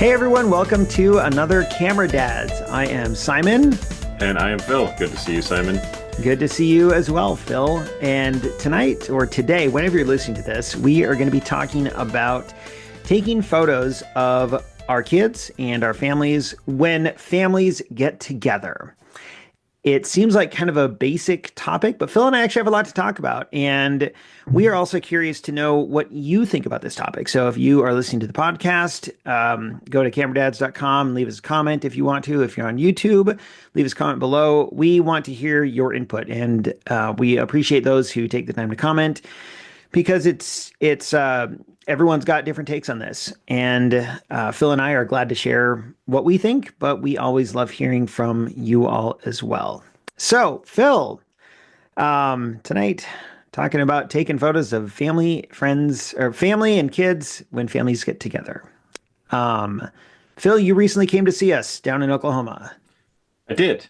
Hey everyone, welcome to another CameraDads. I am Simon. And I am Phil. Good to see you, Simon. Good to see you as well, Phil. And tonight, or today, whenever you're listening to this, we are going to be talking about taking photos of our kids and our families when families get together. It seems like kind of a basic topic, but Phil and I actually have a lot to talk about. And we are also curious to know what you think about this topic. So if you are listening to the podcast, go to cameradads.com and leave us a comment if you want to. If you're on YouTube, leave us a comment below. We want to hear your input, and we appreciate those who take the time to comment, because it's everyone's got different takes on this, and Phil and I are glad to share what we think, but we always love hearing from you all as well. So, Phil, tonight talking about taking photos of family, friends, or family and kids when families get together. Phil, you recently came to see us down in Oklahoma. I did.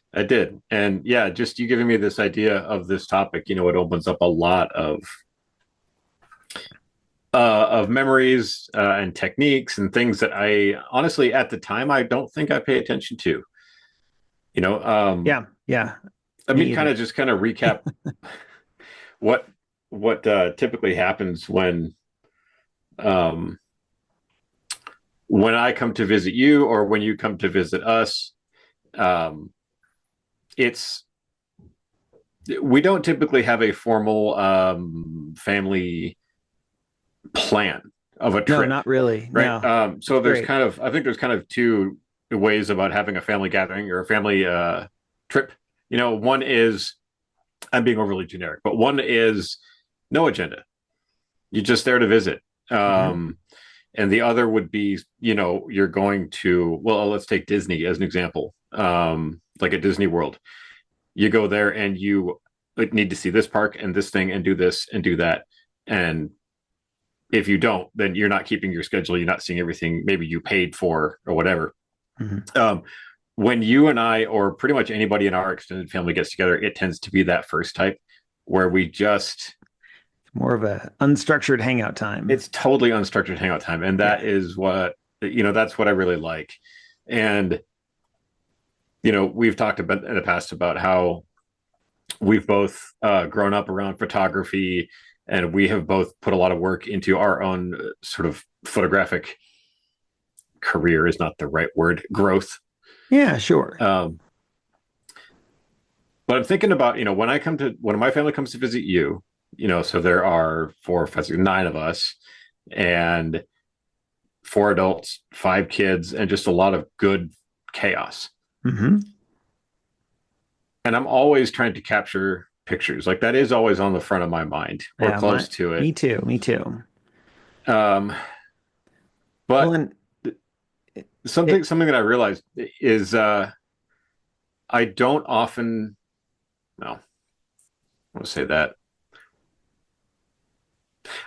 And yeah, just you giving me this idea of this topic, it opens up a lot of memories and techniques and things that I honestly at the time I don't think I pay attention to. Yeah. I mean, kind of recap what typically happens when I come to visit you or when you come to visit us. We don't typically have a formal family plan of a trip. No, not really. Right. No. So there's Great. I think there's kind of two ways about having a family gathering or a family trip. One is, I'm being overly generic, but one is no agenda. You're just there to visit. And the other would be, you're going to, well, let's take Disney as an example. Like at Disney World, you go there and you need to see this park and this thing and do this and do that. And if you don't, then you're not keeping your schedule. You're not seeing everything maybe you paid for or whatever. When you and I, or pretty much anybody in our extended family gets together, it tends to be that first type where we just... More of a unstructured hangout time. It's totally unstructured hangout time. And that is what, that's what I really like. And, we've talked about in the past about how we've both grown up around photography, and we have both put a lot of work into our own sort of photographic career is not the right word, growth. Yeah, sure. But I'm thinking about, when my family comes to visit you, so there are 4, 5, 6, 9 of us, and 4 adults, 5 kids, and just a lot of good chaos. And I'm always trying to capture pictures. Like that is always on the front of my mind or close to it. Me too. But something that I realized is I don't often, no, I want to say that.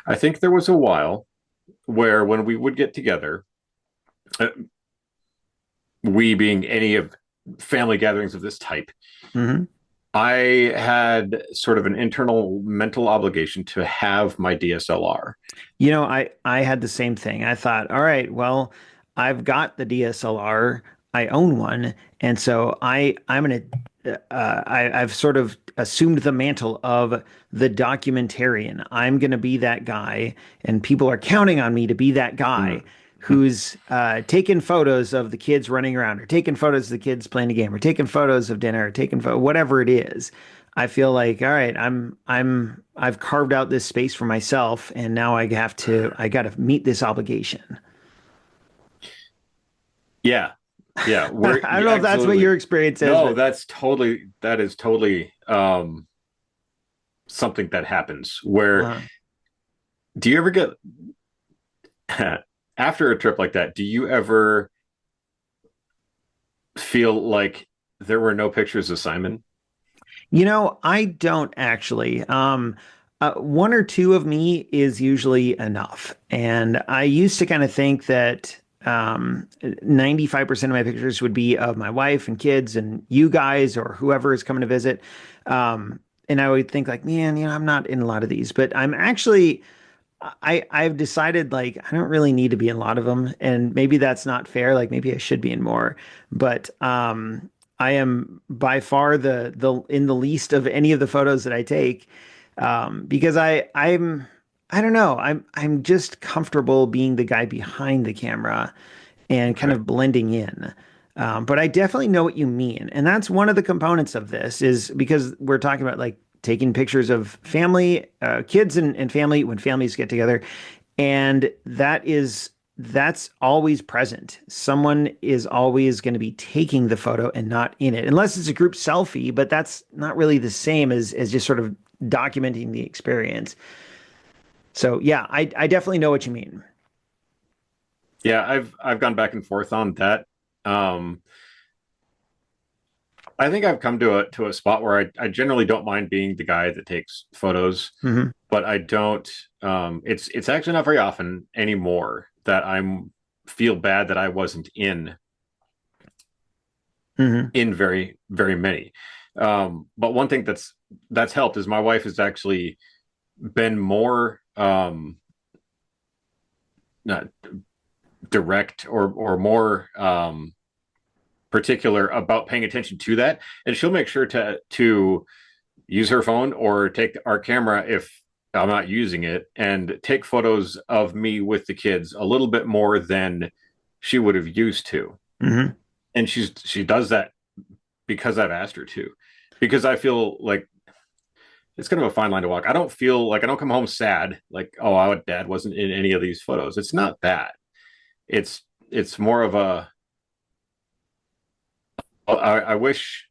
I think there was a while where when we would get together, we being any of family gatherings of this type, I had sort of an internal mental obligation to have my DSLR. I had the same thing. I thought, all right, well, I've got the DSLR. I own one. And so I've sort of assumed the mantle of the documentarian. I'm going to be that guy, and people are counting on me to be that guy who's taking photos of the kids running around, or taking photos of the kids playing a game, or taking photos of dinner, or taking whatever it is. I feel like, all right, I've carved out this space for myself, and now I got to meet this obligation. Yeah. I don't know if that's what your experience is. No, that is totally something that happens where, do you ever get, after a trip like that, do you ever feel like there were no pictures of Simon? I don't actually. 1 or 2 of me is usually enough. And I used to kind of think that 95% of my pictures would be of my wife and kids and you guys or whoever is coming to visit. And I would think like, man, I'm not in a lot of these, but I'm actually I've decided like I don't really need to be in a lot of them, and maybe that's not fair. Like maybe I should be in more, but I am by far the in the least of any of the photos that I take, because I don't know, I'm just comfortable being the guy behind the camera and kind Okay. of blending in. But I definitely know what you mean. And that's one of the components of this is because we're talking about like taking pictures of family, kids and family when families get together. And that's always present. Someone is always going to be taking the photo and not in it, unless it's a group selfie, but that's not really the same as just sort of documenting the experience. So yeah, I definitely know what you mean. Yeah, I've gone back and forth on that. Um, I think I've come to a spot where I generally don't mind being the guy that takes photos, Hmm. but I don't. It's actually not very often anymore that I'm feel bad that I wasn't Hmm. in very many. But one thing that's helped is my wife has actually been more not direct or more particular about paying attention to that, and she'll make sure to use her phone or take our camera if I'm not using it and take photos of me with the kids a little bit more than she would have used to. Hmm. And she does that because I've asked her to. Because I feel like it's kind of a fine line to walk. I don't feel like I don't come home sad, like, oh, our dad wasn't in any of these photos. It's not that. It's it's more of a I wish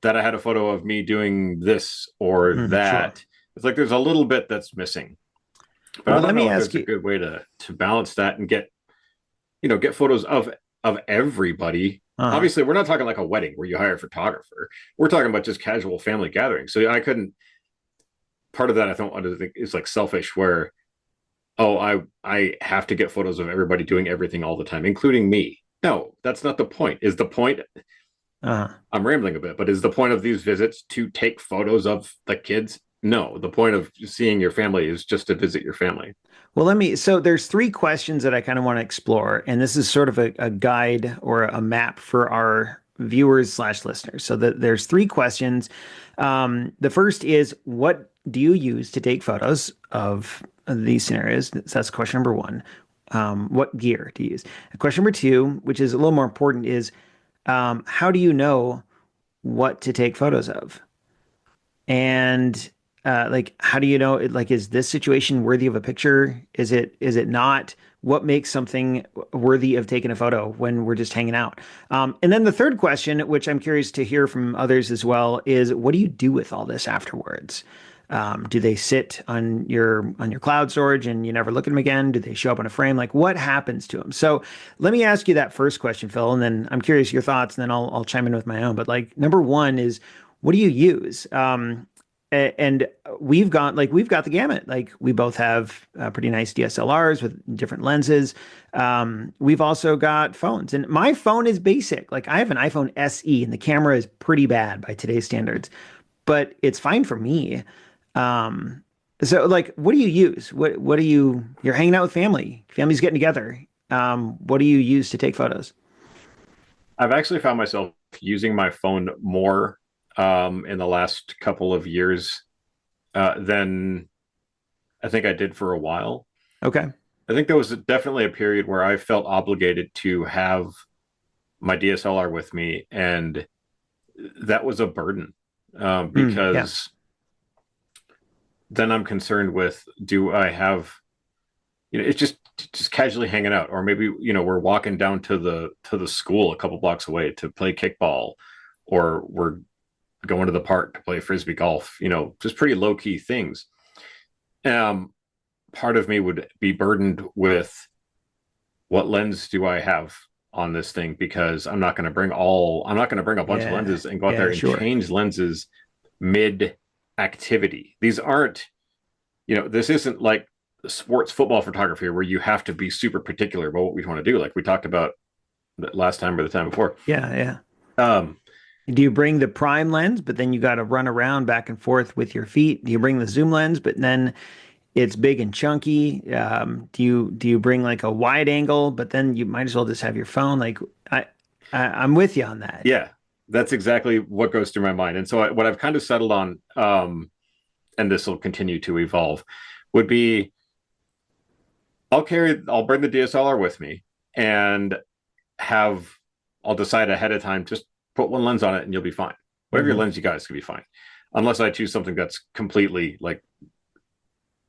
that I had a photo of me doing this or Sure. that. It's like there's a little bit that's missing. But I Well, don't let know me if ask there's a you. good way to balance that and get photos of everybody. Uh, Obviously, we're not talking like a wedding where you hire a photographer. We're talking about just casual family gatherings. So I couldn't. Part of that I don't think is like selfish, where oh I have to get photos of everybody doing everything all the time, including me. No, that's not the point. Is the point? uh. I'm rambling a bit, but is the point of these visits to take photos of the kids? No, the point of seeing your family is just to visit your family. Well, so there's three questions that I kind of want to explore, and this is sort of a guide or a map for our viewers slash listeners. So there's three questions. The first is, what do you use to take photos of these scenarios? So that's question number one. What gear do you use? Question number two, which is a little more important, is how do you know what to take photos of? And like, how do you know? Like, is this situation worthy of a picture? Is it not? What makes something worthy of taking a photo when we're just hanging out? And then the third question, which I'm curious to hear from others as well, is what do you do with all this afterwards? Do they sit on your cloud storage and you never look at them again? Do they show up on a frame? Like, what happens to them? So let me ask you that first question, Phil, and then I'm curious your thoughts, and then I'll chime in with my own. But like, number one is, what do you use? And we've got the gamut. Like we both have pretty nice DSLRs with different lenses. We've also got phones, and my phone is basic. Like I have an iPhone SE, and the camera is pretty bad by today's standards, but it's fine for me. Um, so like, what do you use? What do you're hanging out with family? Family's getting together. What do you use to take photos? I've actually found myself using my phone more in the last couple of years than I think I did for a while. Okay. I think there was definitely a period where I felt obligated to have my DSLR with me, and that was a burden Yeah. because then I'm concerned with do I have it's just casually hanging out, or maybe we're walking down to the school a couple blocks away to play kickball, or we're going to the park to play frisbee golf. Just pretty low key things. Um, Part of me would be burdened with what lens do I have on this thing, because I'm not going to bring a bunch of Yeah. lenses and go out there Yeah. and Sure. change lenses mid activity. These aren't, this isn't like sports football photography where you have to be super particular about what we want to do, like we talked about the last time or the time before. Yeah. Yeah. Um, Do you bring the prime lens, but then you got to run around back and forth with your feet? Do you bring the zoom lens, but then it's big and chunky. Do you bring like a wide angle, but then you might as well just have your phone? Like I, I'm with you on that. Yeah, that's exactly what goes through my mind. And so what I've kind of settled on, and this will continue to evolve, would be I'll bring the DSLR with me and have, I'll decide ahead of time, just put one lens on it and you'll be fine. Whatever your Hmm. lens you guys can be fine. Unless I choose something that's completely like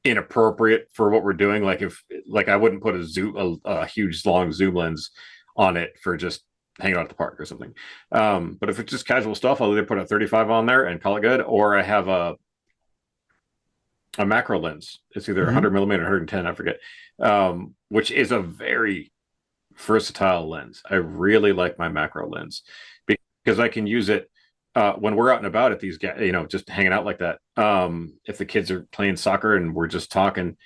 inappropriate for what we're doing. Like if like I wouldn't put a huge long zoom lens on it for just hanging out at the park or something. But if it's just casual stuff, I'll either put a 35 on there and call it good, or I have a macro lens. It's either Hmm. 100 millimeter, 110, I forget, which is a very versatile lens. I really like my macro lens because I can use it when we're out and about at these, just hanging out like that. If the kids are playing soccer and we're just talking,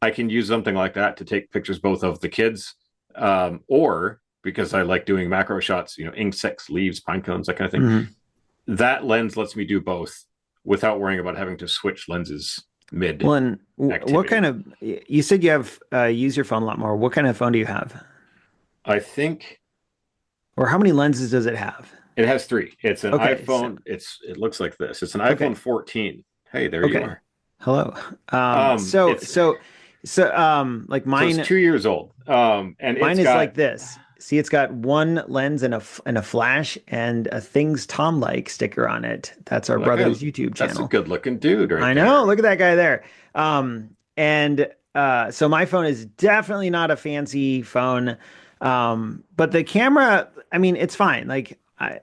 I can use something like that to take pictures both of the kids, or because I like doing macro shots, insects, leaves, pine cones, that kind of thing. Hmm. That lens lets me do both without worrying about having to switch lenses mid Well, and what activity. kind of, you said you have use your phone a lot more. What kind of phone do you have? I think Or how many lenses does it have? it has three. It's an Okay, so iPhone. It looks like this. It's an okay, iPhone 14. Hey, there you okay. are. Hello. Um, it's Like so it's mine, 2 years old. And mine it's is got like this. See, it's got one lens and a flash and a things Tom like sticker on it. That's our well, brother's YouTube that's a channel. good looking dude right I know. there. Look at that guy there. And so my phone is definitely not a fancy phone. But the camera, I mean, it's fine. Like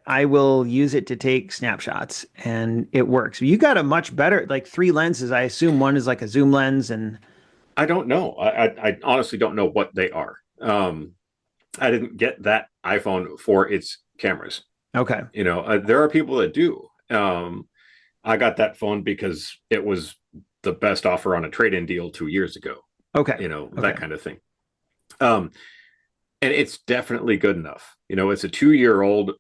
I will use it to take snapshots and it works. You got a much better, like three lenses. I assume one is like a zoom lens and I don't know. I honestly don't know what they are. I didn't get that iPhone for its cameras. okay. There are people that do. I got that phone because it was the best offer on a trade-in deal 2 years ago. Okay. That Okay. kind of thing. Um, and it's definitely good enough. It's a 2 year old.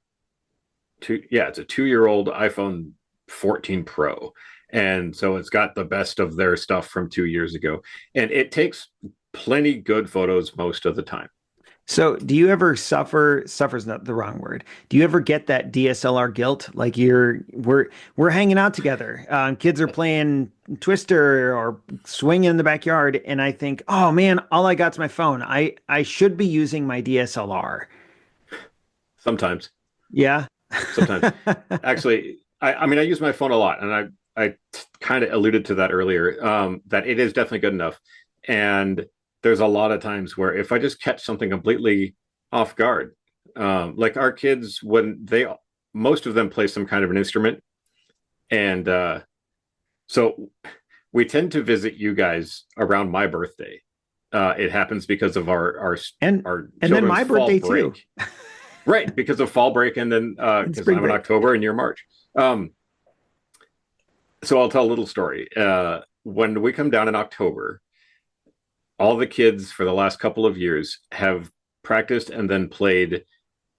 It's a 2 year old iPhone 14 Pro, and so it's got the best of their stuff from 2 years ago, and it takes plenty good photos most of the time. So, do you ever suffer's not the wrong word. Do you ever get that DSLR guilt? Like we're hanging out together. Kids are playing Twister or swinging in the backyard, and I think, oh man, all I got's my phone. I should be using my DSLR. Sometimes, Yeah. sometimes, actually, I mean, I use my phone a lot, and I kind of alluded to that earlier. That it is definitely good enough, and there's a lot of times where if I just catch something completely off guard, like our kids, when most of them play some kind of an instrument, and so we tend to visit you guys around my birthday. It happens because of And our and then children's my fall birthday too. break, right? Because of fall break, and then And because spring I'm in break. October and you're March. So I'll tell a little story. When we come down in October, all the kids for the last couple of years have practiced and then played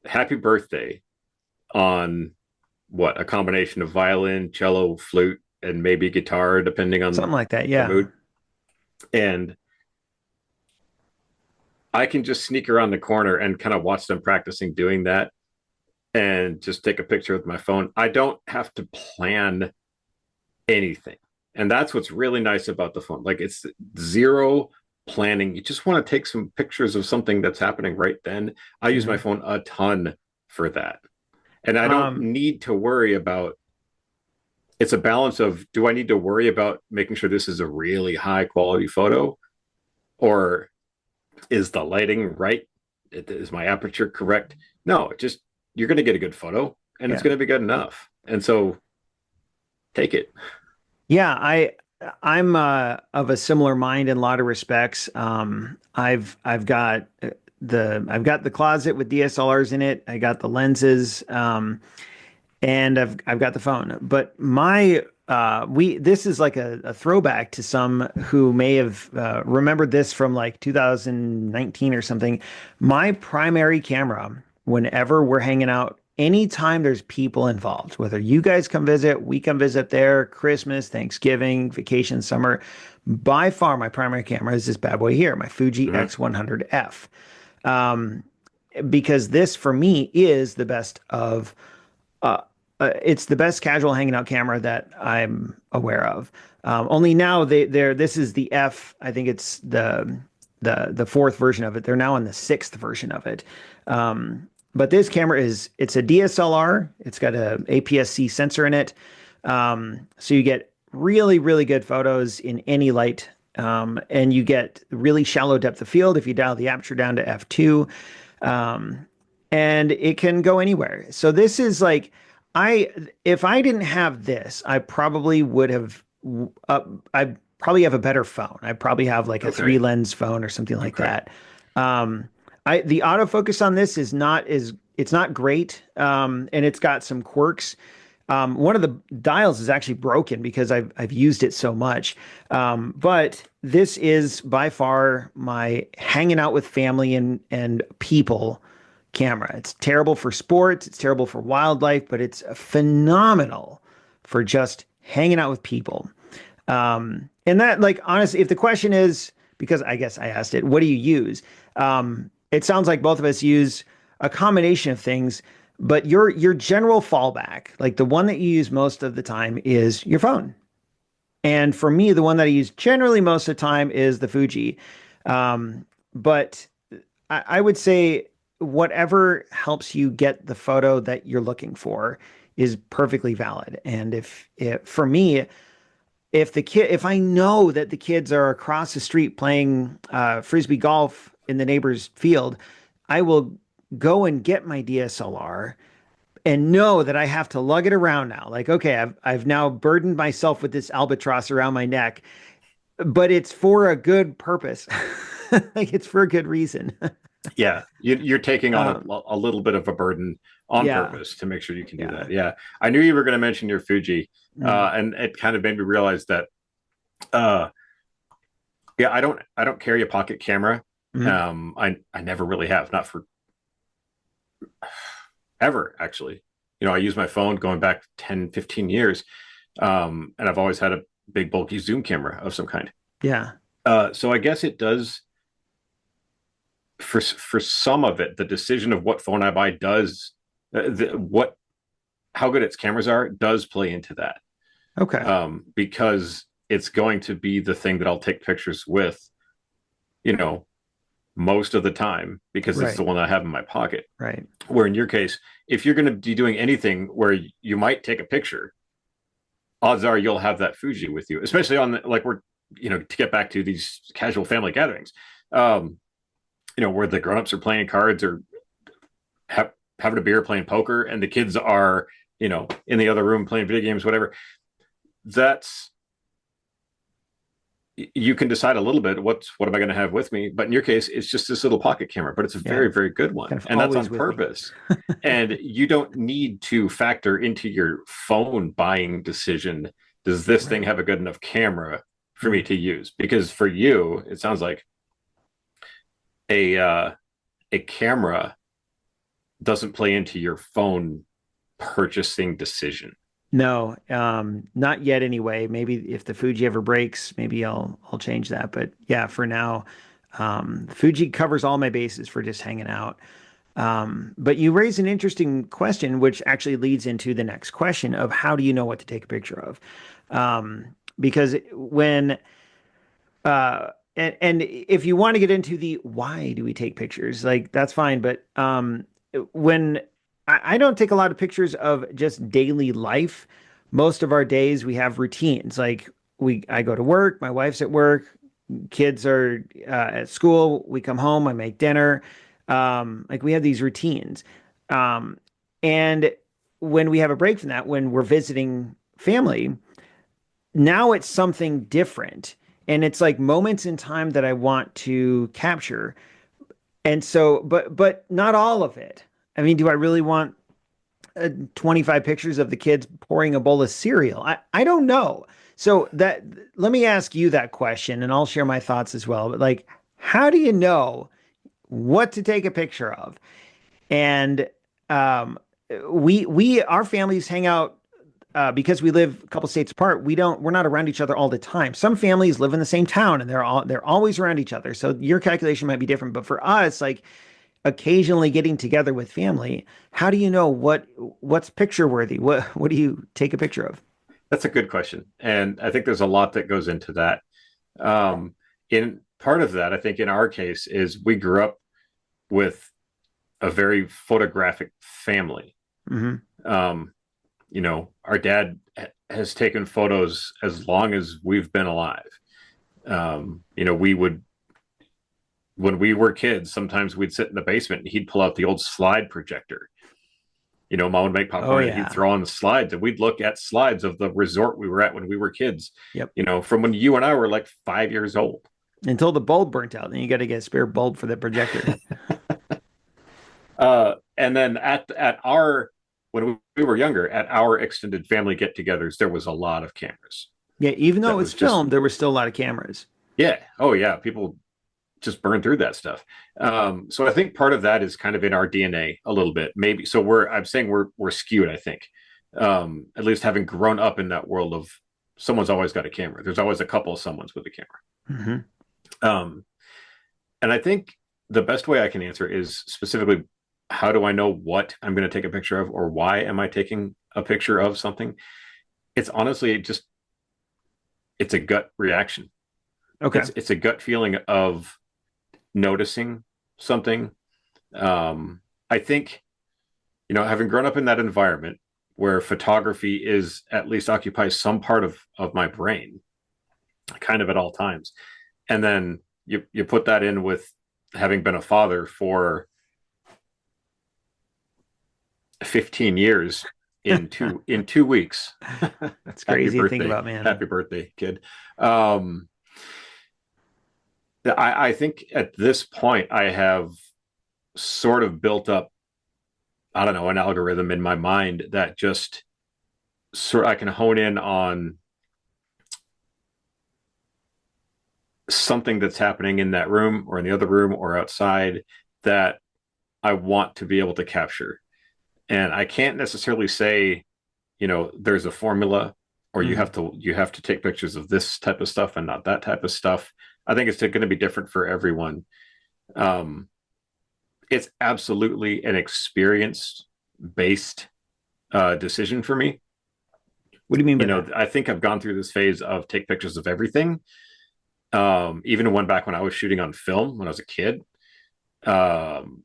Happy Birthday on what, a combination of violin, cello, flute, and maybe guitar, depending Something on like that. the Yeah. mood. And I can just sneak around the corner and kind of watch them practicing doing that and just take a picture with my phone. I don't have to plan anything. And that's what's really nice about the phone. Like it's zero planning. You just want to take some pictures of something that's happening right then. I use my Hmm. phone a ton for that. And I don't Um, need to worry about, it's a balance of, do I need to worry about making sure this is a really high quality photo, or is the lighting right? Is my aperture correct? No, just you're going to get a good photo and it's yeah. going to be good enough. And so take it. Yeah, I'm of a similar mind in a lot of respects. I've got I've got the closet with DSLRs in it. I got the lenses, and I've got the phone. But my we this is like a throwback to some who may have remembered this from like 2019 or something. My primary camera, whenever we're hanging out anytime there's people involved, whether you guys come visit, we come visit there, Christmas, Thanksgiving, vacation, summer, by far my primary camera is this bad boy here, my Fuji Hmm. X100F. Um, because this for me is the best of uh, it's the best casual hanging out camera that I'm aware of. Only now they're this is the F. I think it's the fourth version of it. They're now on the sixth version of it. But this camera it's a DSLR. It's got a APS-C sensor in it, so you get really good photos in any light, and you get really shallow depth of field if you dial the aperture down to f2. Um, and it can go anywhere. So this is like I if I didn't have this, I probably would have I probably have a better phone. I probably have like a three Okay. lens phone or something like Okay. that. I the autofocus on this is not is it's not great, and it's got some quirks. One of the dials is actually broken because I've used it so much. But this is by far my hanging out with family and people camera. It's terrible for sports, it's terrible for wildlife, but it's phenomenal for just hanging out with people. And that, like, honestly, if the question is, because I guess I asked it, what do you use? It sounds like both of us use a combination of things, but your general fallback, like the one that you use most of the time, is your phone. And for me, the one that I use generally most of the time is the Fuji. But I would say whatever helps you get the photo that you're looking for is perfectly valid. And if for me, if I know that the kids are across the street playing frisbee golf in the neighbor's field, I will go and get my DSLR and know that I have to lug it around now. Like, okay, I've now burdened myself with this albatross around my neck, but it's for a good purpose. Like it's for a good reason. Yeah, you're taking on Um, a little bit of a burden on yeah, purpose to make sure you can do yeah. that. Yeah, I knew you were going to mention your Fuji, Mm, and it kind of made me realize that. Uh, yeah, I don't carry a pocket camera. mm, I never really have, not for ever actually. I use my phone going back 10, 15 years, and I've always had a big bulky zoom camera of some kind. yeah, So I guess it does for some of it. The decision of what phone I buy does what how good its cameras are does play into that, okay, because it's going to be the thing that I'll take pictures with, you know, most of the time because it's the right, one I have in my pocket. right, Where in your case, if you're going to be doing anything where you might take a picture, odds are you'll have that Fuji with you, especially on like to get back to these casual family gatherings, um, where the grown-ups are playing cards or having a beer playing poker and the kids are, in the other room playing video games, whatever. That's You can decide a little bit what am I going to have with me, but in your case it's just this little pocket camera, but it's a yeah. very good one, Kind of and that's always on with me. purpose. And you don't need to factor into your phone buying decision, does this thing Right. have a good enough camera for me Mm. to use? Because for you it sounds like a a camera doesn't play into your phone purchasing decision. No, not yet anyway. Maybe if the Fuji ever breaks, maybe I'll change that. But yeah, for now, Fuji covers all my bases for just hanging out. But you raise an interesting question, which actually leads into the next question of how do you know what to take a picture of? Because when and if you want to get into the why do we take pictures, like that's fine. But when I don't take a lot of pictures of just daily life. Most of our days we have routines. Like I go to work, my wife's at work, kids are at school. We come home, I make dinner. Like we have these routines. Um, and when we have a break from that, when we're visiting family, now it's something different. And it's like moments in time that I want to capture. And so, but not all of it. I mean, do I really want 25 pictures of the kids pouring a bowl of cereal? I don't know. So that let me ask you that question and I'll share my thoughts as well. But like, how do you know what to take a picture of? And um, our families hang out because we live a couple states apart. We're not around each other all the time. Some families live in the same town and they're always around each other. So your calculation might be different, but for us, like occasionally getting together with family, how do you know what's picture worthy? What do you take a picture of? That's a good question, and I think there's a lot that goes into that. In part of that, I think in our case is we grew up with a very photographic family. Hmm. Um, our dad has taken photos as long as we've been alive. We would, when we were kids, sometimes we'd sit in the basement and he'd pull out the old slide projector. Mom would make Oh popcorn and he'd yeah. throw on the slides, and we'd look at slides of the resort we were at when we were kids, Yep. from when you and I were like 5 years old. Until the bulb burnt out, then you got to get a spare bulb for the projector. And then at our when we were younger, at our extended family get-togethers, there was a lot of cameras. Yeah, even though That it was was just filmed, there were still a lot of cameras. yeah, oh yeah, people just burn through that stuff. So I think part of that is kind of in our DNA a little bit, maybe. So I'm saying we're skewed. I think, at least having grown up in that world of someone's always got a camera. There's always a couple of someone's with a camera. Hmm. Um, and I think the best way I can answer is specifically, how do I know what I'm going to take a picture of, or why am I taking a picture of something? It's honestly just it's a gut reaction. Okay. It's a gut feeling of noticing something. I think, having grown up in that environment where photography is at least occupies some part of my brain, kind of at all times, and then you put that in with having been a father for 15 years in 2 weeks. That's Happy crazy to think birthday, about, man. happy birthday, kid. Um, I think at this point I have sort of built up, I don't know, an algorithm in my mind that just sort I can hone in on something that's happening in that room or in the other room or outside that I want to be able to capture. And I can't necessarily say, there's a formula, or you Hmm. have to take pictures of this type of stuff and not that type of stuff. I think it's going to be different for everyone. Um, it's absolutely an experience based decision for me. What do you mean by that? I think I've gone through this phase of take pictures of everything. Even one back when I was shooting on film when I was a kid. Um,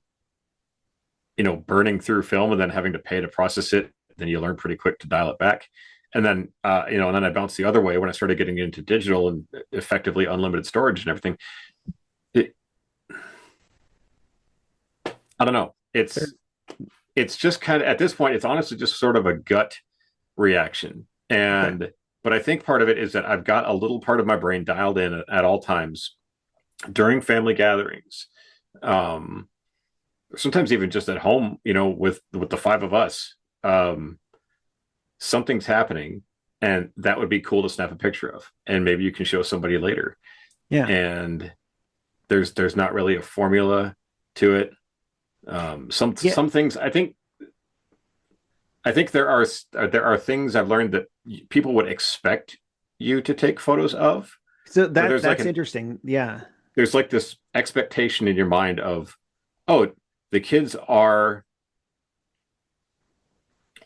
burning through film and then having to pay to process it. Then you learn pretty quick to dial it back. And then, and then I bounced the other way when I started getting into digital and effectively unlimited storage and everything. It, I don't know. There- It's just kind of at this point, it's honestly just sort of a gut reaction. Okay. But I think part of it is that I've got a little part of my brain dialed in at all times during family gatherings. Um, Sometimes even just at home, with the five of us, something's happening, and that would be cool to snap a picture of, and maybe you can show somebody later. Yeah. And there's not really a formula to it. Yeah. Some things I think there are things I've learned that people would expect you to take photos of, So or that's interesting. Yeah. there's like this expectation in your mind of, oh, the kids are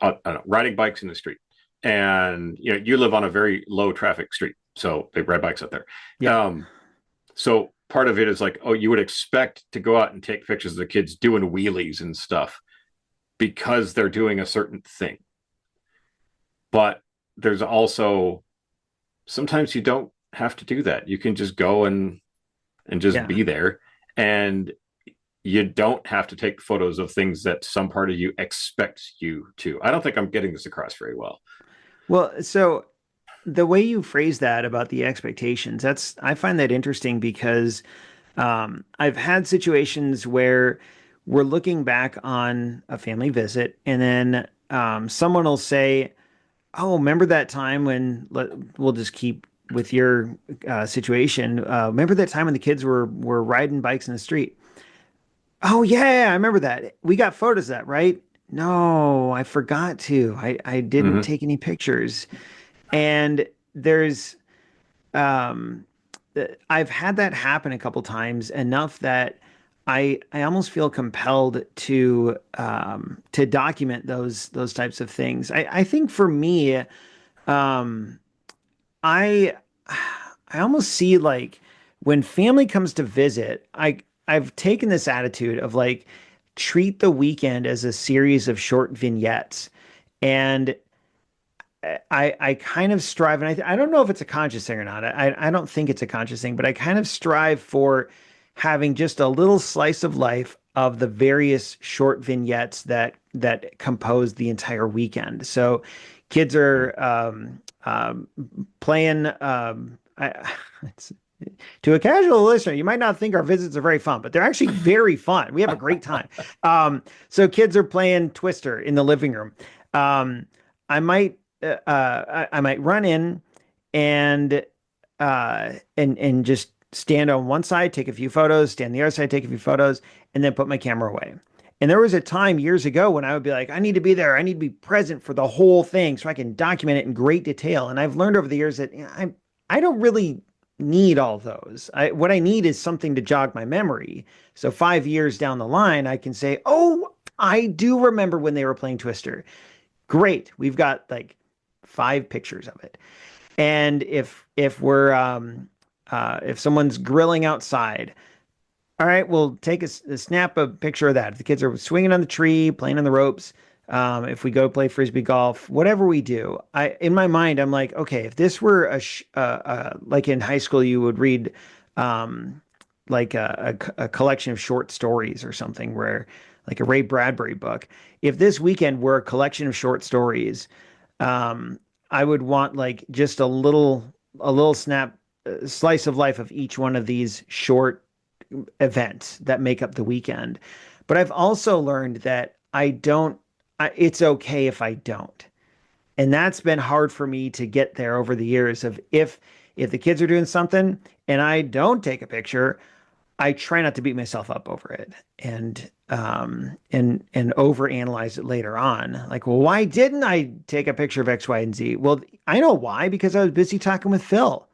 I don't know, riding bikes in the street, and you live on a very low traffic street, so they ride bikes out there. Yep. So part of it is like, oh, you would expect to go out and take pictures of the kids doing wheelies and stuff because they're doing a certain thing. But there's also sometimes you don't have to do that. You can just go and just Yeah. be there, and you don't have to take photos of things that some part of you expects you to. I don't think I'm getting this across very well. Well, so the way you phrase that about the expectations, I find that interesting because I've had situations where we're looking back on a family visit, and then someone will say, "Oh, remember that time when we'll just keep with your situation. Remember that time when the kids were riding bikes in the street? Oh yeah, I remember that. We got photos of that, right? No, I forgot to. I didn't Hmm. take any pictures. And there's um I've had that happen a couple times enough that I almost feel compelled to document those types of things. I think for me, um I I almost see like when family comes to visit, I've taken this attitude of like treat the weekend as a series of short vignettes. And I kind of strive, and I don't know if it's a conscious thing or not. I don't think it's a conscious thing, but I kind of strive for having just a little slice of life of the various short vignettes that compose the entire weekend. So kids are playing. It's, to a casual listener, you might not think our visits are very fun, but they're actually very fun. We have a great time. So kids are playing Twister in the living room. Um, I might I might run in and and just stand on one side, take a few photos, stand on the other side, take a few photos, and then put my camera away. And there was a time years ago when I would be like, I need to be there. I need to be present for the whole thing so I can document it in great detail. And I've learned over the years that I don't really need all those. What I need is something to jog my memory. So 5 years down the line, I can say, oh, I do remember when they were playing Twister. Great. We've got like 5 pictures of it. And if we're if someone's grilling outside, all right, we'll take a snap a picture of that. If the kids are swinging on the tree, playing on the ropes, if we go play frisbee golf, whatever we do, I in my mind I'm like, okay, if this were like in high school, you would read um, like a collection of short stories or something, where like a Ray Bradbury book. If this weekend were a collection of short stories, um, I would want like just a little snap slice of life of each one of these short events that make up the weekend. But I've also learned that it's okay if I don't. And that's been hard for me to get there over the years of if the kids are doing something and I don't take a picture, I try not to beat myself up over it and overanalyze it later on. Like, well, why didn't I take a picture of X, Y, and Z? Well, I know why, because I was busy talking with Phil,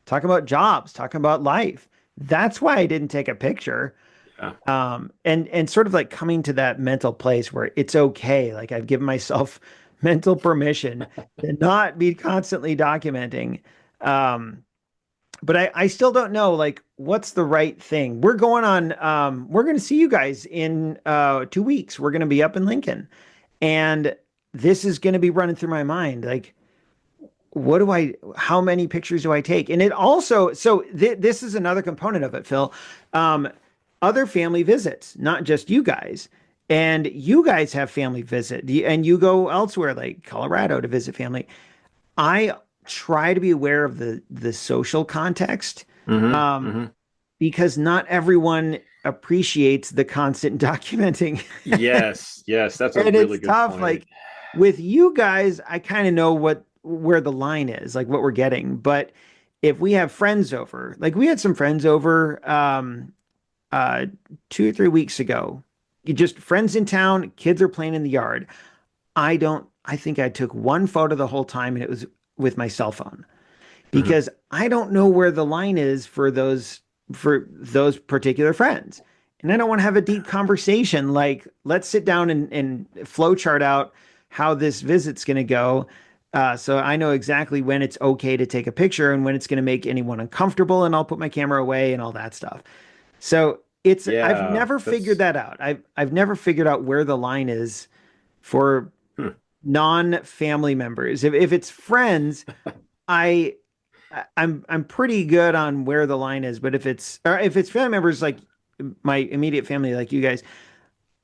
talking about jobs, talking about life. That's why I didn't take a picture. Yeah. And sort of like coming to that mental place where it's okay. Like I've given myself mental permission to not be constantly documenting. Um, but I still don't know like what's the right thing. We're going to see you guys in 2 weeks. We're going to be up in Lincoln. And this is going to be running through my mind. Like, how many pictures do I take? And it also, so this is another component of it, Phil. Um, Other family visits, not just you guys. And you guys have family visit and you go elsewhere like Colorado to visit family. I try to be aware of the social context, Hmm. um, Hmm. because not everyone appreciates the constant documenting. Yes, yes, that's a And really it's good tough. point. Like with you guys, I kind of know where the line is, like what we're getting. But if we have friends over, like we had some friends over 2 or 3 weeks ago, you just friends in town, kids are playing in the yard. I think I took one photo the whole time and it was with my cell phone Hmm. because I don't know where the line is for those particular friends. And I don't want to have a deep conversation like let's sit down and flow chart out how this visit's going to go. So I know exactly when it's okay to take a picture and when it's going to make anyone uncomfortable, and I'll put my camera away and all that stuff. So I've Yeah, never figured that's that out. I've never figured out where the line is for hmm. non-family members. If it's friends, I I'm pretty good on where the line is, but if it's family members like my immediate family, like you guys,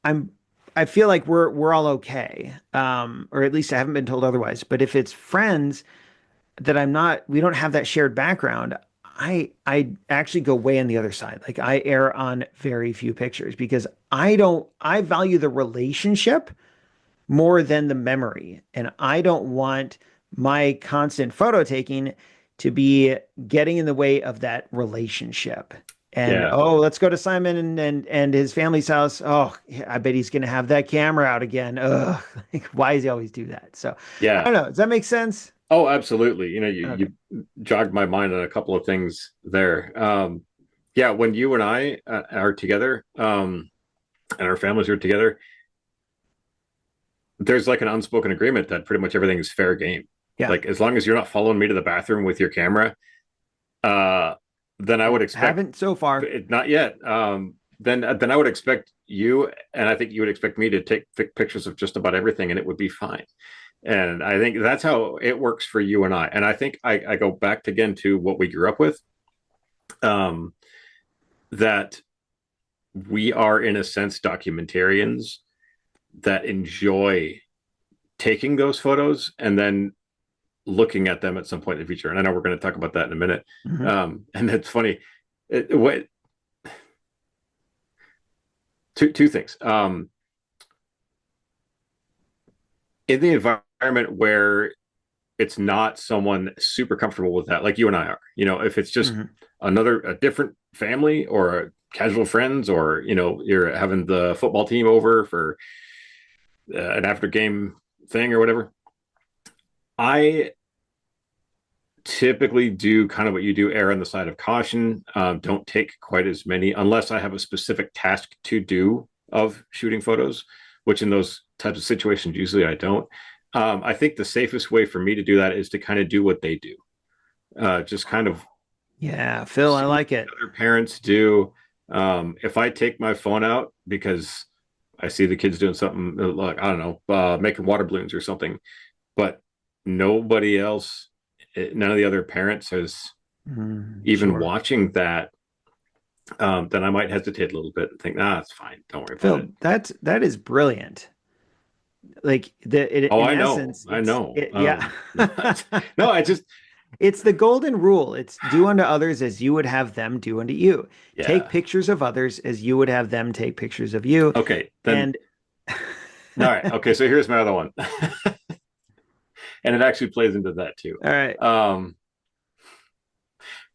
I'm I feel like we're all okay, or at least I haven't been told otherwise. But if it's friends that we don't have that shared background, I actually go way on the other side. Like I err on very few pictures because I value the relationship more than the memory. And I don't want my constant photo taking to be getting in the way of that relationship. And Yeah. oh, let's go to Simon and his family's house. Oh, I bet he's gonna have that camera out again. Ugh, like, why does he always do that? So I Yeah. don't know. Does that make sense? Oh, absolutely. Okay. You jogged my mind on a couple of things there. Yeah, when you and I are together, and our families are together, there's like an unspoken agreement that pretty much everything is fair game. Yeah. Like as long as you're not following me to the bathroom with your camera, uh, then I would expect Haven't so far. not yet. Then I would expect you, and I think you would expect me to take pictures of just about everything, and it would be fine. And I think that's how it works for you and I. And I think I go back again to what we grew up with, um, that we are, in a sense, documentarians that enjoy taking those photos and then looking at them at some point in the future. And I know we're going to talk about that in a minute. Mhm. And it's funny. What two things. In the environment where it's not someone super comfortable with that, like you and I are. If it's just Mhm. a different family or casual friends, or you're having the football team over for an after game thing or whatever. I typically do kind of what you do, err on the side of caution. Don't take quite as many unless I have a specific task to do of shooting photos, which in those types of situations, usually I don't. I think the safest way for me to do that is to kind of do what they do. Just kind of Yeah, Phil, I see like what it. other parents do. If I take my phone out because I see the kids doing something like, I don't know, making water balloons or something, but nobody else, none of the other parents is even Sure. watching that, then I might hesitate a little bit and think, nah, it's fine. Don't worry about Phil, it. that is brilliant. Like Oh, in I know. essence, I know. yeah. No, I just, It's the golden rule. It's do unto others as you would have them do unto you. Take yeah. pictures of others as you would have them take pictures of you. Okay. Then, And all right. Okay. So here's my other one. And it actually plays into that too. all right. Um,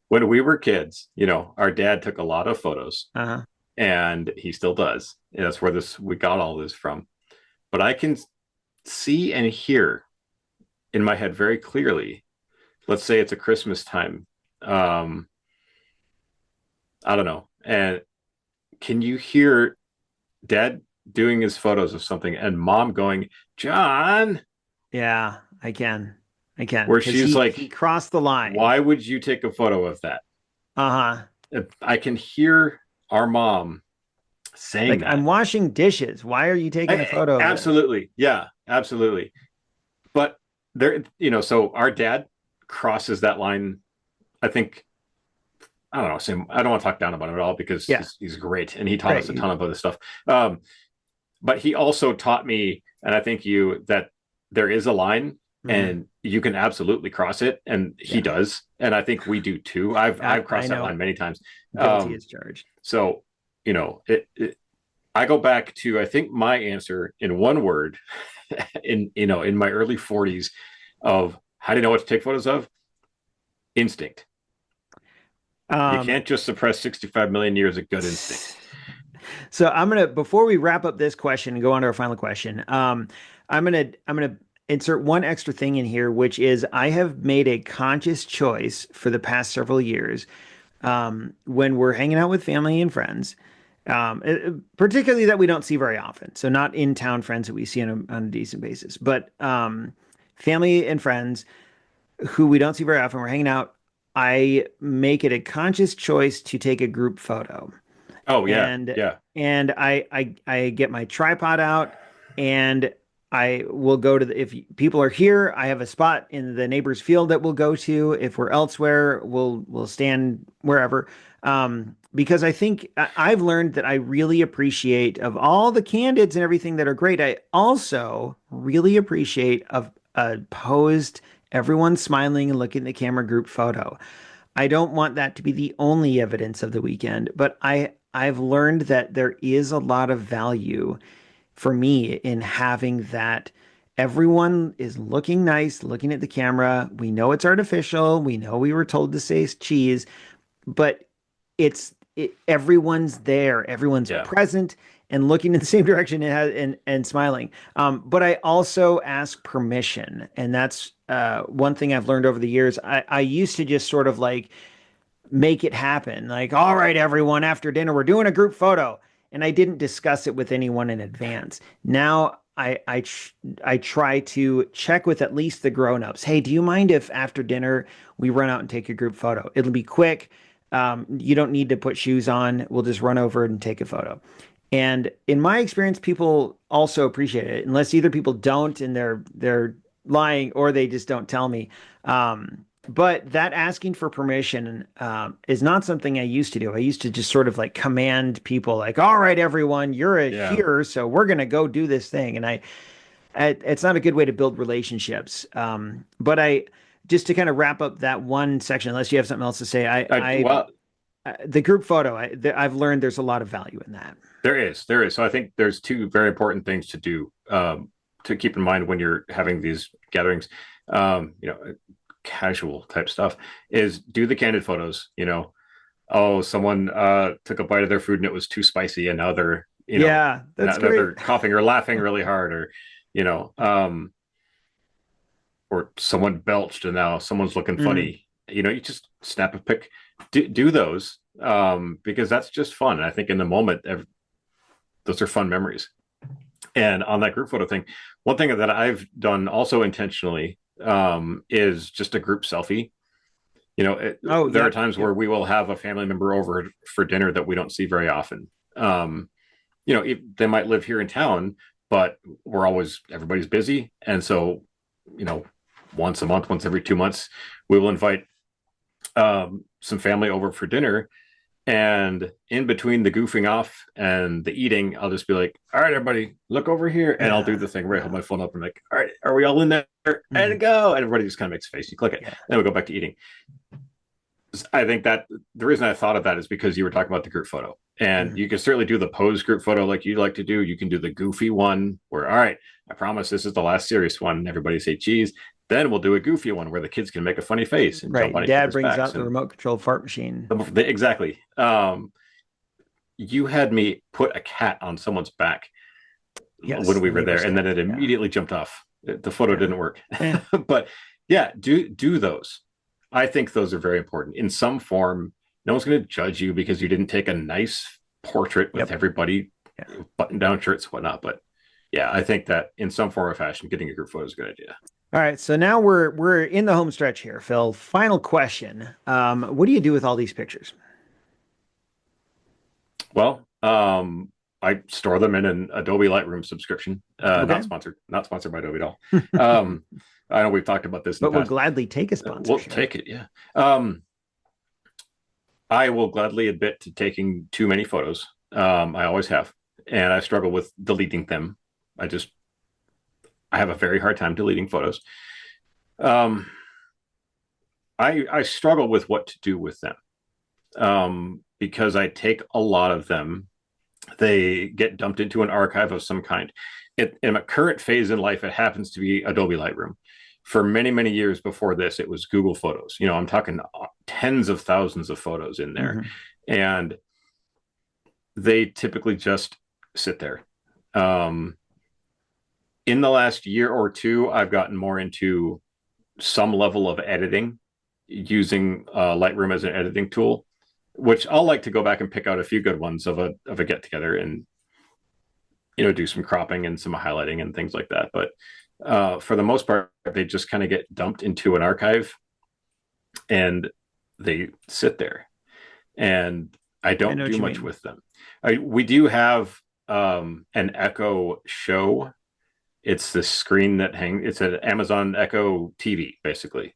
when we were kids, our dad took a lot of photos, Uh-huh. and he still does. And that's where we got all this from. But I can see and hear in my head very clearly. Let's say it's a Christmas time. Um, I don't know. And can you hear dad doing his photos of something and mom going, John, Yeah, I can. I can. where Because she's he like, crossed the line. why would you take a photo of that? Uh-huh. I can hear our mom saying Like I'm that. washing dishes. Why are you taking a photo of this? Absolutely. Yeah, absolutely. But there, so our dad crosses that line. I think, I don't know. I don't want to talk down about him at all because Yeah, he's great and he taught us a great. ton of other stuff. Um, but he also taught me, and I think you, that there is a line Mhm. and you can absolutely cross it, and he Yeah, does, and I think we do too. I've I crossed that know. line many times. Guilty Um, as charged. so I go back to, I think my answer in one word in my early 40s of how do you know what to take photos of? Instinct. You Um, can't just suppress 65 million years of good instinct. so I'm gonna before we wrap up this question and go on to our final question, I'm gonna insert one extra thing in here, which is I have made a conscious choice for the past several years, when we're hanging out with family and friends, particularly that we don't see very often. So not in town friends that we see on a decent basis, but family and friends who we don't see very often. We're hanging out. I make it a conscious choice to take a group photo, Oh yeah, and yeah. I get my tripod out, and I will go to if people are here, I have a spot in the neighbor's field that we'll go to. If we're elsewhere, we'll stand wherever. Because I think I've learned that I really appreciate of all the candids and everything that are great. I also really appreciate of a posed, everyone smiling and looking at the camera group photo. I don't want that to be the only evidence of the weekend, but I've learned that there is a lot of value for me in having that everyone is looking nice, looking at the camera. We know it's artificial. We know we were told to say cheese, but everyone's there, everyone's Yeah. present and looking in the same direction and smiling. But I also ask permission, and that's one thing I've learned over the years. I used to just sort of like make it happen. Like, all right, everyone, after dinner, we're doing a group photo. And I didn't discuss it with anyone in advance. Now I try to check with at least the grown-ups. Hey, do you mind if after dinner we run out and take a group photo? It'll be quick. You don't need to put shoes on. We'll just run over and take a photo. And in my experience, people also appreciate it, unless either people don't and they're lying or they just don't tell me. But that asking for permission is not something I used to do. I used to just sort of like command people, like, "All right, everyone, you're Yeah. here, so we're gonna go do this thing." And it's not a good way to build relationships. But I just to kind of wrap up that one section, unless you have something else to say, Well, the group photo, I've learned there's a lot of value in that. there is. So I think there's two very important things to do, to keep in mind when you're having these gatherings. Casual type stuff is do the candid photos. Oh, someone took a bite of their food and it was too spicy, and now they're Yeah, that's now great. they're coughing or laughing really hard, or you know, um, or someone belched and now someone's looking Mm, funny. You just snap a pic, do those, because that's just fun. And I think in the moment, those are fun memories. And on that group photo thing, one thing that I've done also intentionally, is just a group selfie. oh, There are yep, times yep. where we will have a family member over for dinner that we don't see very often. They might live here in town, but everybody's busy. And so, you know, once a month, once every 2 months, we will invite some family over for dinner. And in between the goofing off and the eating, I'll just be like, all right, everybody, look over here. And I'll do Yeah, the thing where I hold yeah, my phone up and like, all right, are we all in there? And mhm, go. And everybody just kind of makes a face. You click it. yeah. Then we go back to eating. I think that the reason I thought of that is because you were talking about the group photo. And Mhm. you can certainly do the pose group photo like you like to do. You can do the goofy one where, all right, I promise this is the last serious one. Everybody say cheese. Then we'll do a goofy one where the kids can make a funny face and jump Right. on each Dad other's brings backs. out the And remote control fart machine. exactly. You had me put a cat on someone's back Yes, when we the were there, neighbor's and then cat. it Yeah, immediately jumped off. The photo yeah. didn't work. Eh, But yeah, do those. I think those are very important in some form. No one's going to judge you because you didn't take a nice portrait with yep. everybody, Yeah. button down shirts, whatnot. But yeah, I think that in some form or fashion, getting a group photo is a good idea. All right. So now we're in the home stretch here, Phil. Final question. What do you do with all these pictures? Well, I store them in an Adobe Lightroom subscription. Okay. Not sponsored by Adobe at all. Um, I know we've talked about this in the But we'll past. gladly take a We'll sponsorship. take it. Yeah. I will gladly admit to taking too many photos. I always have, and I struggle with deleting them. I just I have a very hard time deleting photos. Um, I struggle with what to do with them, because I take a lot of them. They get dumped into an archive of some kind. In a current phase in life, it happens to be Adobe Lightroom. For many, many years before this, it was Google Photos. I'm talking tens of thousands of photos in there. Hmm. And they typically just sit there. Um, in the last year or two, I've gotten more into some level of editing using Lightroom as an editing tool, which I'll like to go back and pick out a few good ones of a get together and do some cropping and some highlighting and things like that. But for the most part, they just kind of get dumped into an archive and they sit there. And I I don't know what do you much mean. with them. We do have an Echo Show. It's the screen that hangs. It's an Amazon Echo TV, basically.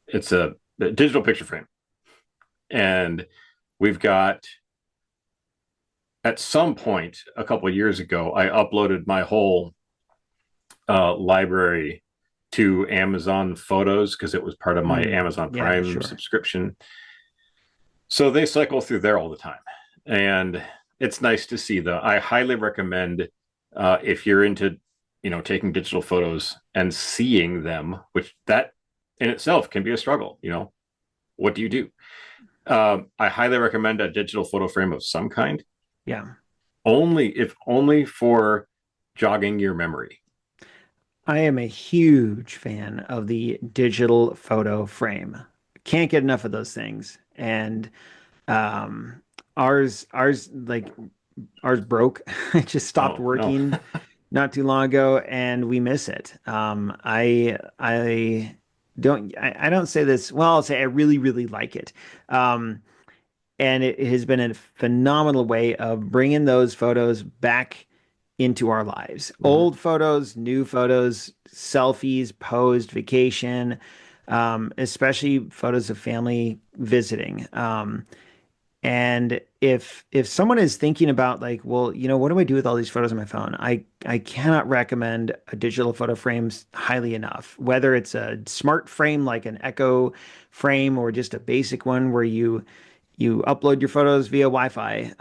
It's a digital picture frame, and we've got. At some point, a couple of years ago, I uploaded my whole library to Amazon Photos because it was part of my Mm, Amazon yeah, Prime sure. subscription. So they cycle through there all the time, and it's nice to see. I highly recommend, if you're into, taking digital photos and seeing them, which that in itself can be a struggle. What do you do? I highly recommend a digital photo frame of some kind, Yeah. only for jogging your memory. I am a huge fan of the digital photo frame. Can't get enough of those things. And um ours like ours broke. It just stopped Oh no. working not too long ago and we miss it. I don't say this, well, I'll say I really, really like it. Um and it has been a phenomenal way of bringing those photos back into our lives. Mhm. Old photos, new photos, selfies, posed, vacation, especially photos of family visiting. And if someone is thinking about like, well, what do I do with all these photos on my phone? I cannot recommend a digital photo frames highly enough. Whether it's a smart frame like an Echo frame or just a basic one where you upload your photos via Wi-Fi.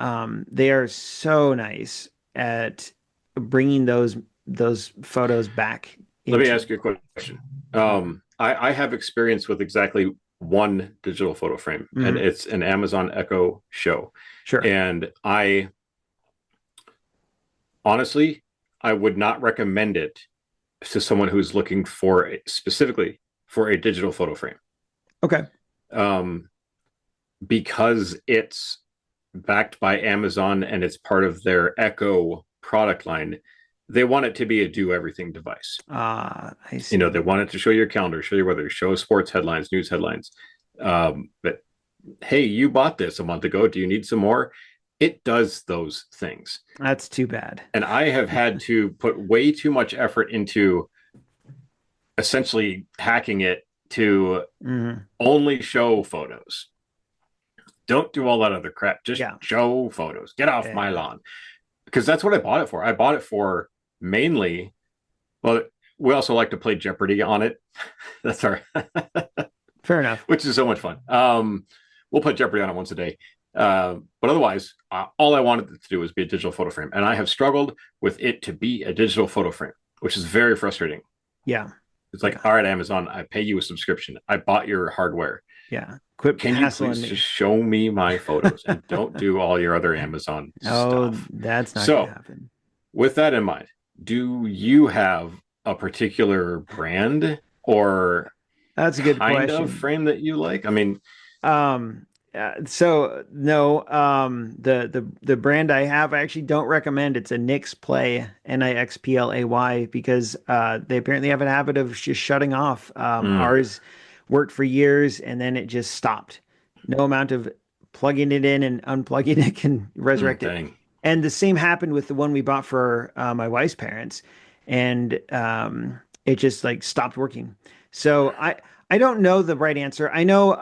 They are so nice at bringing those photos back Let me into ask you a question. I have experience with exactly one digital photo frame, and Mhm. it's an Amazon Echo Show. Sure. And I honestly, I would not recommend it to someone who's looking specifically for a digital photo frame, Okay. um, because it's backed by Amazon and it's part of their Echo product line. They want it to be a do everything device. I They see. want it to show your calendar, show your weather, show sports headlines, news headlines. But hey, you bought this a month ago. Do you need some more? It does those things. That's too bad. And I have had to put way too much effort into essentially hacking it to Mhm. only show photos. Don't do all that other crap. Just Yeah. show photos. Get off my Yeah. lawn. Because that's what I bought it for. I bought it for mainly, well, we also like to play Jeopardy on it. That's our, Fair enough. which is so much fun. We'll put Jeopardy on it once a day. But otherwise, all I wanted it to do was be a digital photo frame. And I have struggled with it to be a digital photo frame, which is very frustrating. Yeah. It's like, Yeah. all right, Amazon, I pay you a subscription. I bought your hardware. Yeah. Quit Can you hassling please just me. show me my photos and don't do all your other Amazon Oh, stuff? that's not going to So, happen. with that in mind, do you have a particular brand or That's a good kind of question. frame that you like? I mean, So no, the brand I have, I actually don't recommend. It's a Nix Play, Nixplay, because they apparently have a habit of just shutting off. mm, Ours worked for years and then it just stopped. No amount of plugging it in and unplugging it can resurrect it. dang. And the same happened with the one we bought for my wife's parents, and it just like stopped working. So I don't know the right answer. I know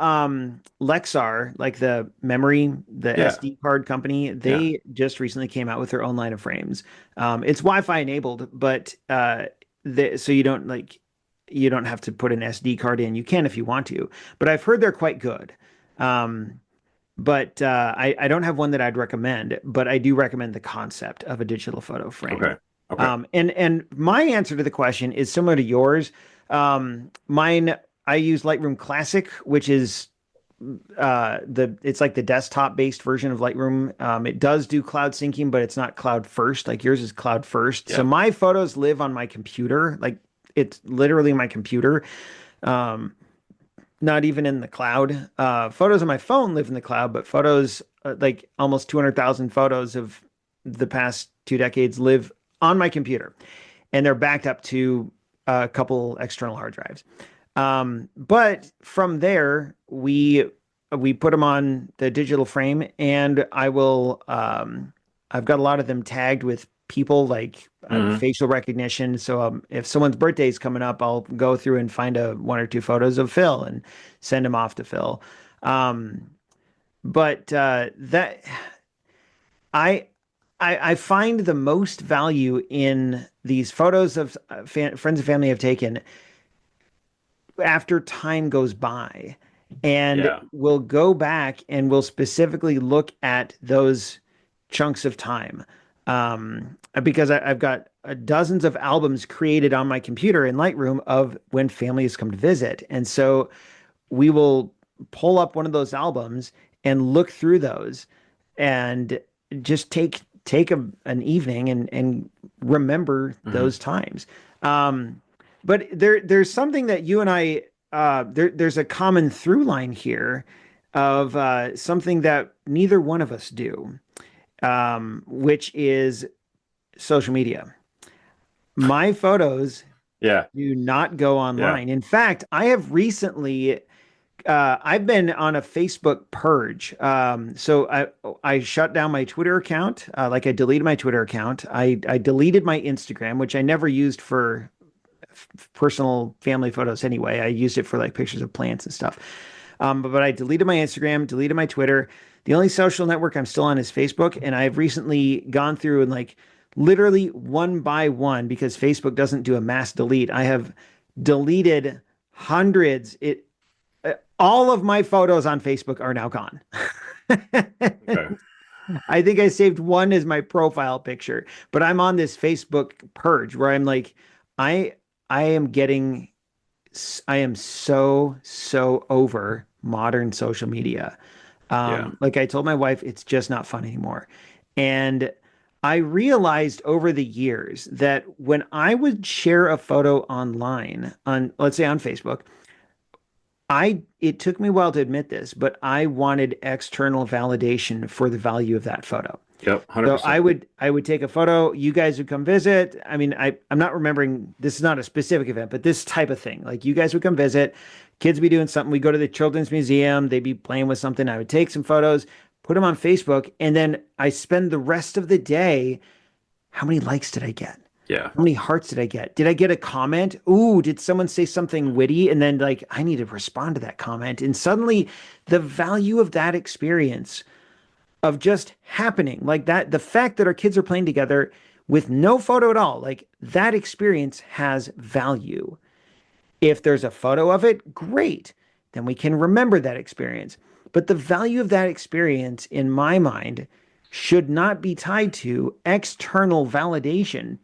Lexar, like the Yeah, SD card company, yeah. they just recently came out with their own line of frames. It's Wi-Fi enabled, but so you don't have to put an SD card in. You can if you want to, but I've heard they're quite good. Um, but I don't have one that I'd recommend, but I do recommend the concept of a digital photo frame. Okay. Okay. And my answer to the question is similar to yours. Mine, I use Lightroom Classic, which is it's like the desktop based version of Lightroom. It does do cloud syncing, but it's not cloud first. Like yours is cloud first. So Yeah. my photos live on my computer. Like it's literally my computer. Um, Not even in the cloud. Photos on my phone live in the cloud, but photos, like almost 200,000 photos of the past 2 decades, live on my computer, and they're backed up to a couple external hard drives. But from there, we put them on the digital frame, and I've got a lot of them tagged with people like Hmm. facial recognition. So if someone's birthday is coming up, I'll go through and find one or two photos of Phil and send them off to Phil. Um, but that I, I find the most value in these photos of friends and family have taken after time goes by, and Yeah. we'll go back and we'll specifically look at those chunks of time. Because I've got dozens of albums created on my computer in Lightroom of when families come to visit. And so we will pull up one of those albums and look through those and just take an evening and remember Hmm. those times. But there's something that you and I there's a common through line here of something that neither one of us do, which is social media. My photos Yeah. do not go Yeah. online. In fact, I have recently I've been on a Facebook purge. So I shut down my Twitter account. Like I deleted my Twitter account. I deleted my Instagram, which I never used for personal family photos anyway. I used it for like pictures of plants and stuff. But I deleted my Instagram, deleted my Twitter. The only social network I'm still on is Facebook, and I've recently gone through and like literally one by one because Facebook doesn't do a mass delete. I have deleted hundreds. It all of my photos on Facebook are now gone. Okay. I think I saved one as my profile picture, but I'm on this Facebook purge where I'm like, I I am getting I am so over modern social media. Yeah. Like I told my wife, it's just not fun anymore. And I realized over the years that when I would share a photo online on, let's say on Facebook, it took me a while to admit this, but I wanted external validation for the value of that photo. Yep. So 100%. I would take a photo, you guys would come visit. I mean, I'm not remembering this is not a specific event, but this type of thing. Like you guys would come visit, kids would be doing something. We go to the children's museum, they'd be playing with something. I would take some photos, put them on Facebook, and then I spend the rest of the day. How many likes did I get? Yeah. How many hearts did I get? Did I get a comment? Ooh, did someone say something witty? And then like I need to respond to that comment. And suddenly the value of that experience of just happening like that, the fact that our kids are playing together with no photo at all, like that experience has value. If there's a photo of it, great. Then we can remember that experience. But the value of that experience, in my mind, should not be tied to external validation.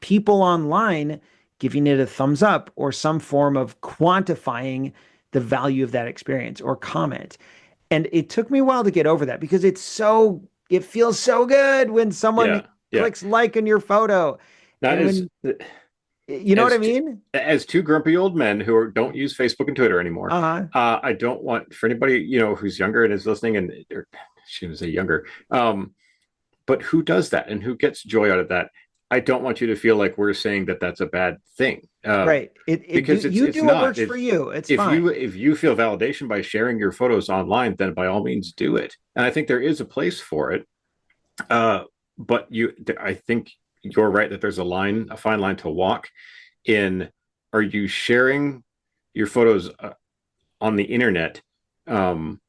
People online giving it a thumbs up or some form of quantifying the value of that experience or comment. And it took me a while to get over that because it feels so good when someone Yeah. Yeah. clicks like on your photo. That And is when, you know what I as mean? as two grumpy old men don't use Facebook and Twitter anymore. Uh-huh. I don't want for anybody who's younger and is listening, and or, shouldn't say younger, but who does that and who gets joy out of that? I don't want you to feel like we're saying that that's a bad thing, Right. You because you it's do what not. works for you. It's If fine. you feel validation by sharing your photos online, then by all means do it. And I think there is a place for it. Uh, but I think you're right that there's a fine line to walk in. Are you sharing your photos on the internet um,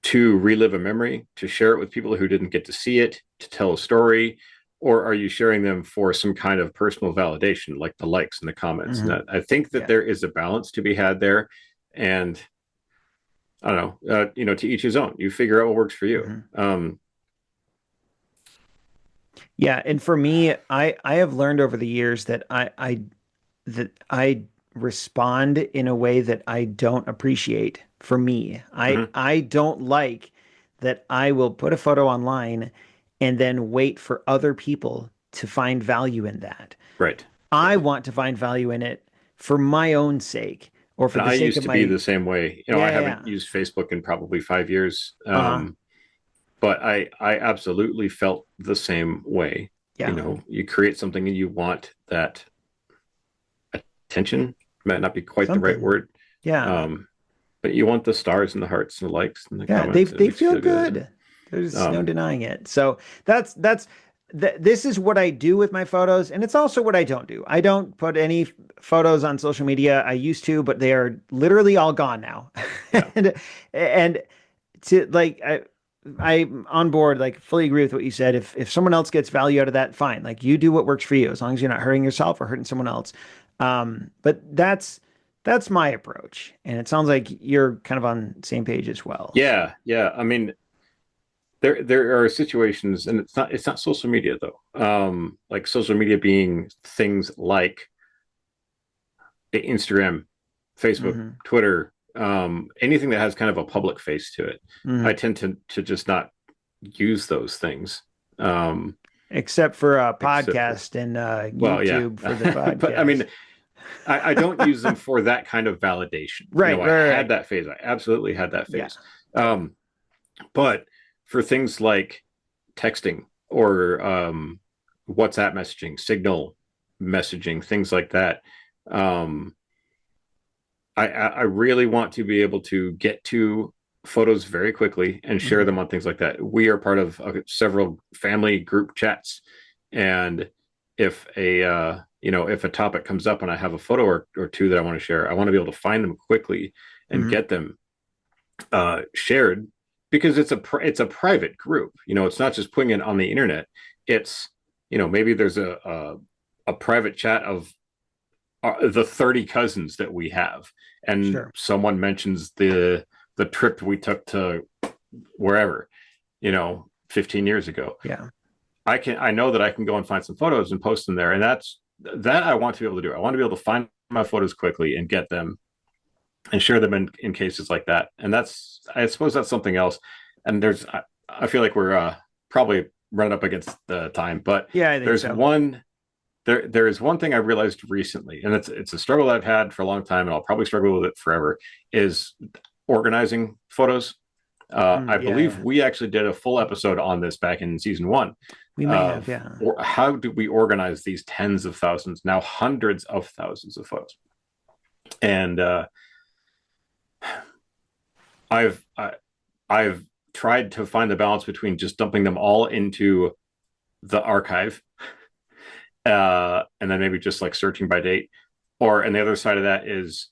to relive a memory, to share it with people who didn't get to see it, to tell a story, or are you sharing them for some kind of personal validation, like the likes and the comments? And Hmm. I think that Yeah. there is a balance to be had there, and I don't know, to each his own. You figure out what works for you. Hmm. Yeah. And for me, I have learned over the years that I respond in a way that I don't appreciate for me. Mhm. I don't like that I will put a photo online and then wait for other people to find value in that. Right, I right. want to find value in it for my own sake or for And the I sake used of to be my, the same way. yeah, I yeah, haven't yeah. used Facebook in probably 5 years, Uh-huh. but I absolutely felt the same way. Yeah. You create something and you want that attention. Might not be quite the right Something. word, Yeah. um, but you want the stars and the hearts and the likes and the Yeah, they comments. And it they makes you feel feel good. good. There's no Um, denying it. So that's this is what I do with my photos, and it's also what I don't do. I don't put any photos on social media. I used to, but they are literally all gone now. yeah, And to like I'm on board, like fully agree with what you said. If someone else gets value out of that, fine. Like you do what works for you, as long as you're not hurting yourself or hurting someone else. But that's my approach, and it sounds like you're kind of on the same page as well. So. yeah, yeah. I mean, there are situations, and it's not social media though. Like social media being things like Instagram, Facebook, Hmm. Twitter, anything that has kind of a public face to it, Mhm. I tend to just not use those things. Um, Except for a except for, podcast and well, yeah, YouTube for the but I podcast. mean, I don't use them for that kind of validation. Right, I right, had right. that phase. I absolutely had that Yeah. phase. Um, but for things like texting or WhatsApp messaging, Signal messaging, things like that, um, I really want to be able to get to photos very quickly and share Mhm. them on things like that. We are part of several family group chats, and if if a topic comes up and I have a photo or two that I want to share, I want to be able to find them quickly and Mhm. get them shared because it's a private group. It's not just putting it on the internet. It's maybe there's a private chat of the 30 cousins that we have, and Sure. someone mentions the trip we took to wherever 15 years ago. Yeah. I know that I can go and find some photos and post them there, and that I want to be able to do. I want to be able to find my photos quickly and get them and share them in cases like that. And I suppose that's something else. And I feel like we're probably running up against the time, but Yeah, I think there's so. one there is one thing I realized recently, and it's a struggle I've had for a long time, and I'll probably struggle with it forever, is organizing photos. I Yeah, believe yeah. we actually did a full episode on this back in season one We may have, of yeah. how do we organize these tens of thousands, now hundreds of thousands of photos. And I've I, I've tried to find the balance between just dumping them all into the archive, and then maybe just like searching by date, or and the other side of that is,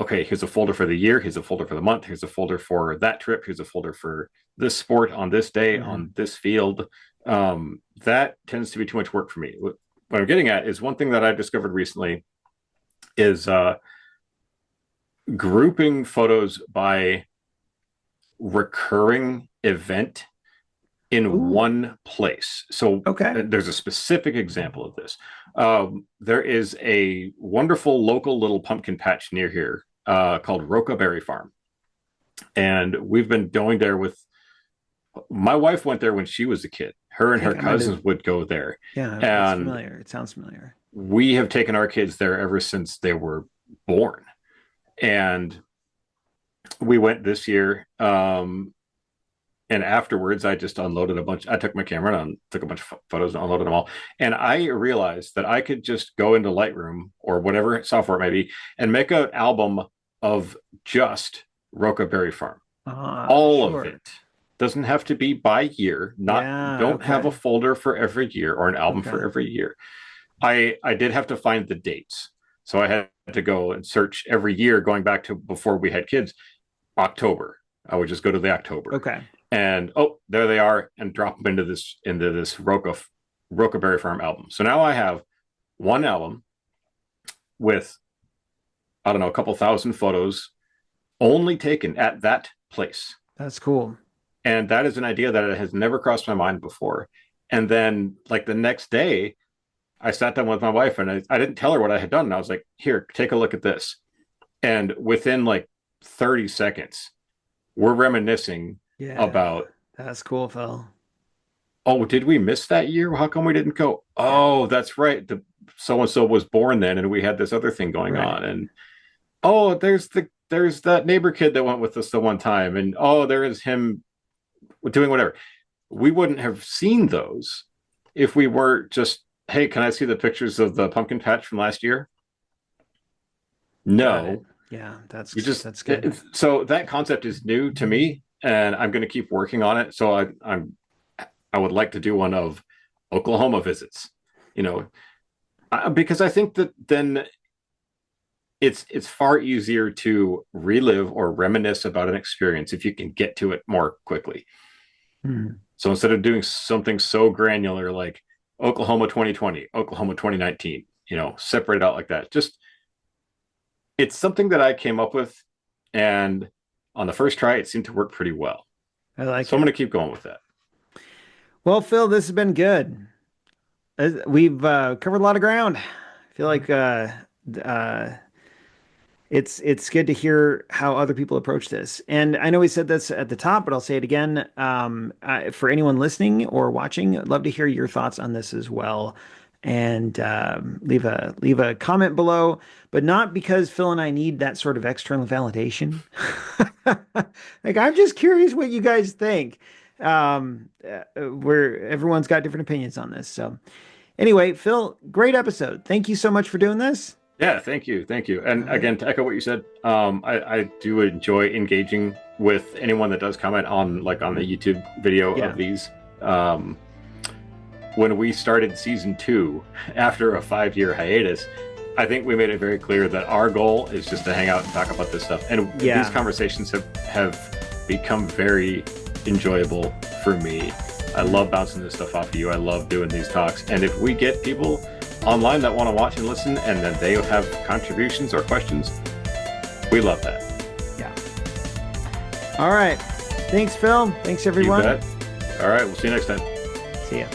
okay, here's a folder for the year, here's a folder for the month, here's a folder for that trip, here's a folder for this sport on this day Mhm. on this field. That tends to be too much work for me. What I'm getting at is one thing that I've discovered recently is grouping photos by recurring event in Ooh, one place. So okay. there's a specific example of this. There is a wonderful local little pumpkin patch near here called Roca Berry Farm. And we've been going there with my wife went there when she was a kid. Her I and her think I might have, cousins would go there. yeah, it's And familiar. It sounds familiar. we have taken our kids there ever since they were born. And we went this year. And afterwards, I just unloaded a bunch. I took my camera and took a bunch of photos and unloaded them all. And I realized that I could just go into Lightroom or whatever software it may be and make an album of just Roca Berry Farm, all of Sure. it. Doesn't have to be by year. Not Yeah, don't have a okay. folder for every year or an album for Okay. every year. I did have to find the dates, so I had to go and search every year going back to before we had kids. October. I would just go to the October, Okay. and oh, there they are, and drop them into this Roca Berry Farm album. So now I have one album with, I don't know, a couple thousand photos only taken at that place. That's cool. And that is an idea that has never crossed my mind before. And then like the next day, I sat down with my wife and I didn't tell her what I had done. And I was like, here, take a look at this. And within like 30 seconds, we're reminiscing Yeah. about, That's cool, Phil. oh, did we miss that year? How come we didn't go? Yeah. Oh, that's right. The so and so was born then, and we had this other thing going Right. on. And oh, there's that neighbor kid that went with us the one time, and oh, there is him doing whatever. We wouldn't have seen those if we were just, hey, can I see the pictures of the pumpkin patch from last year? Got it. No, Yeah, you just that's good. so that concept is new to me, and I'm going to keep working on it. So I would like to do one of Oklahoma visits, you know, because I think that then it's far easier to relive or reminisce about an experience if you can get to it more quickly. Hmm. So instead of doing something so granular like Oklahoma 2020, Oklahoma 2019, separate it out like that. Just it's something that I came up with, and on the first try, it seemed to work pretty well. I like So I'm it. going to keep going with that. Well, Phil, this has been good. We've covered a lot of ground. I feel like uh it's good to hear how other people approach this. And I know we said this at the top, but I'll say it again. For anyone listening or watching, I'd love to hear your thoughts on this as well. And leave a comment below, but not because Phil and I need that sort of external validation. Like, I'm just curious what you guys think. Where everyone's got different opinions on this. So anyway, Phil, great episode. Thank you so much for doing this. Yeah, thank you, thank you. And All right. again, to echo what you said, I do enjoy engaging with anyone that does comment on on the YouTube video Yeah. of these. When we started season 2 after a 5-year hiatus, I think we made it very clear that our goal is just to hang out and talk about this stuff. And Yeah. these conversations have become very enjoyable for me. I love bouncing this stuff off of you. I love doing these talks. And if we get people online that want to watch and listen, and then they have contributions or questions, we love that. Yeah. All right. Thanks, Phil. Thanks, You everyone. bet. All right, we'll see you next time. See ya.